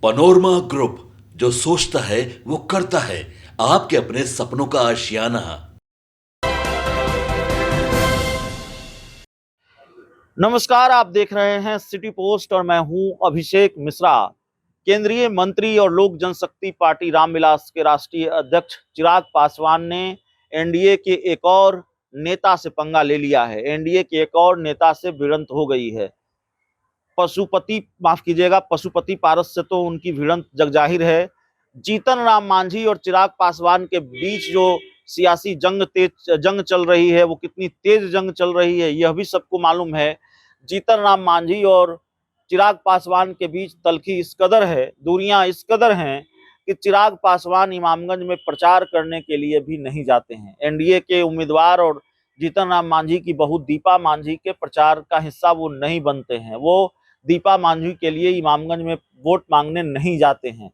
Panorama group, जो सोचता है वो करता है। आपके अपने सपनों का आशियाना। नमस्कार, आप देख रहे हैं सिटी पोस्ट और मैं हूं अभिषेक मिश्रा। केंद्रीय मंत्री और लोक जनशक्ति पार्टी रामविलास के राष्ट्रीय अध्यक्ष चिराग पासवान ने एनडीए के एक और नेता से पंगा ले लिया है। एनडीए के एक और नेता से भिड़ंत हो गई है। पशुपति पारस से तो उनकी भिड़ंत जगजाहिर है। जीतन राम मांझी और चिराग पासवान के बीच जो सियासी जंग चल रही है, वो कितनी तेज जंग चल रही है यह भी सबको मालूम है। जीतन राम मांझी और चिराग पासवान के बीच तलखी इस कदर है, दूरियां इस कदर हैं कि चिराग पासवान इमामगंज में प्रचार करने के लिए भी नहीं जाते हैं। एनडीए के उम्मीदवार और जीतन राम मांझी की बहू दीपा मांझी के प्रचार का हिस्सा वो नहीं बनते हैं। वो दीपा मांझी के लिए इमामगंज में वोट मांगने नहीं जाते हैं।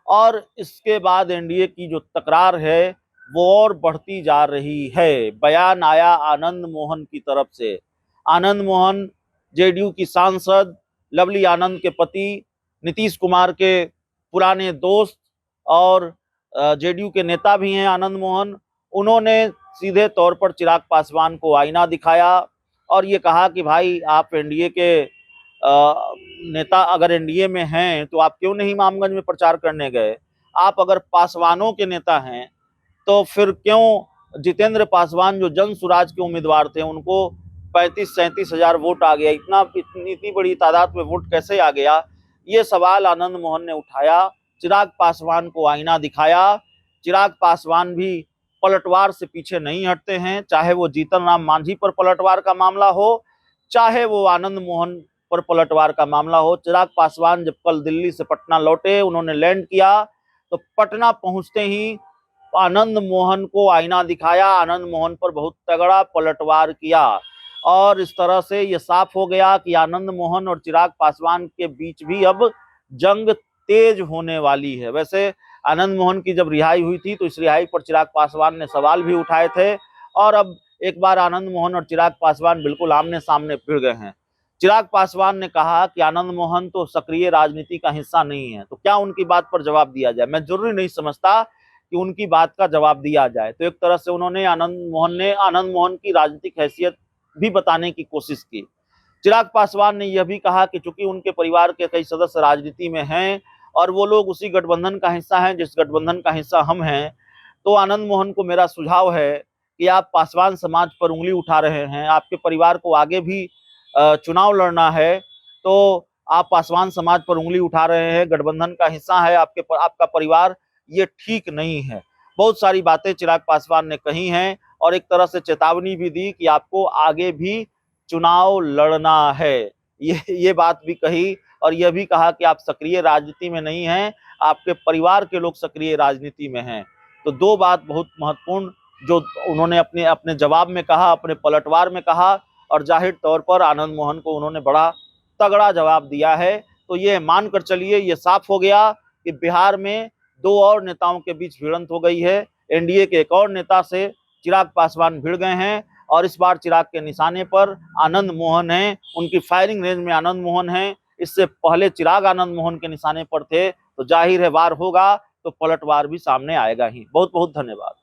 और इसके बाद एनडीए की जो तकरार है वो और बढ़ती जा रही है। बयान आया आनंद मोहन की तरफ से। आनंद मोहन जेडीयू की सांसद, लवली आनंद के पति, नीतीश कुमार के पुराने दोस्त और जेडीयू के नेता भी हैं आनंद मोहन। उन्होंने सीधे तौर पर चिराग पासवान को आईना दिखाया और ये कहा कि भाई, आप एनडीए के नेता अगर एनडीए में हैं तो आप क्यों नहीं इमामगंज में प्रचार करने गए? आप अगर पासवानों के नेता हैं तो फिर क्यों जितेंद्र पासवान, जो जन सुराज के उम्मीदवार थे, उनको 35-37 हजार वोट आ गया? इतनी बड़ी तादाद में वोट कैसे आ गया? ये सवाल आनंद मोहन ने उठाया, चिराग पासवान को आईना दिखाया। चिराग पासवान भी पलटवार से पीछे नहीं हटते हैं, चाहे वो जीतन राम मांझी पर पलटवार का मामला हो, चाहे वो आनंद मोहन पर पलटवार का मामला हो। चिराग पासवान जब कल दिल्ली से पटना लौटे, उन्होंने लैंड किया, तो पटना पहुंचते ही आनंद मोहन को आईना दिखाया, आनंद मोहन पर बहुत तगड़ा पलटवार किया। और इस तरह से यह साफ हो गया कि आनंद मोहन और चिराग पासवान के बीच भी अब जंग तेज होने वाली है। वैसे आनंद मोहन की जब रिहाई हुई थी तो इस रिहाई पर चिराग पासवान ने सवाल भी उठाए थे और अब एक बार आनंद मोहन और चिराग पासवान बिल्कुल आमने सामने भिड़ गए हैं। चिराग पासवान ने कहा कि आनंद मोहन तो सक्रिय राजनीति का हिस्सा नहीं है, तो क्या उनकी बात पर जवाब दिया जाए? मैं जरूरी नहीं समझता कि उनकी बात का जवाब दिया जाए। तो एक तरह से उन्होंने आनंद मोहन की राजनीतिक हैसियत भी बताने की कोशिश की। चिराग पासवान ने यह भी कहा कि चूंकि उनके परिवार के कई सदस्य राजनीति में हैं और वो लोग उसी गठबंधन का हिस्सा हैं जिस गठबंधन का हिस्सा हम हैं, तो आनंद मोहन को मेरा सुझाव है कि आप पासवान समाज पर उंगली उठा रहे हैं, आपके परिवार को आगे भी चुनाव लड़ना है, तो आप पासवान समाज पर उंगली उठा रहे हैं, गठबंधन का हिस्सा है आपका परिवार, ये ठीक नहीं है। बहुत सारी बातें चिराग पासवान ने कही हैं और एक तरह से चेतावनी भी दी कि आपको आगे भी चुनाव लड़ना है। ये बात भी कही और यह भी कहा कि आप सक्रिय राजनीति में नहीं हैं, आपके परिवार के लोग सक्रिय राजनीति में हैं। तो दो बात बहुत महत्वपूर्ण जो उन्होंने अपने अपने जवाब में कहा, अपने पलटवार में कहा, और जाहिर तौर पर आनंद मोहन को उन्होंने बड़ा तगड़ा जवाब दिया है। तो ये मानकर चलिए, ये साफ हो गया कि बिहार में दो और नेताओं के बीच भिड़ंत हो गई है। एनडीए के एक और नेता से चिराग पासवान भिड़ गए हैं और इस बार चिराग के निशाने पर आनंद मोहन हैं, उनकी फायरिंग रेंज में आनंद मोहन हैं। इससे पहले चिराग आनंद मोहन के निशाने पर थे, तो जाहिर है वार होगा तो पलटवार भी सामने आएगा ही। बहुत बहुत धन्यवाद।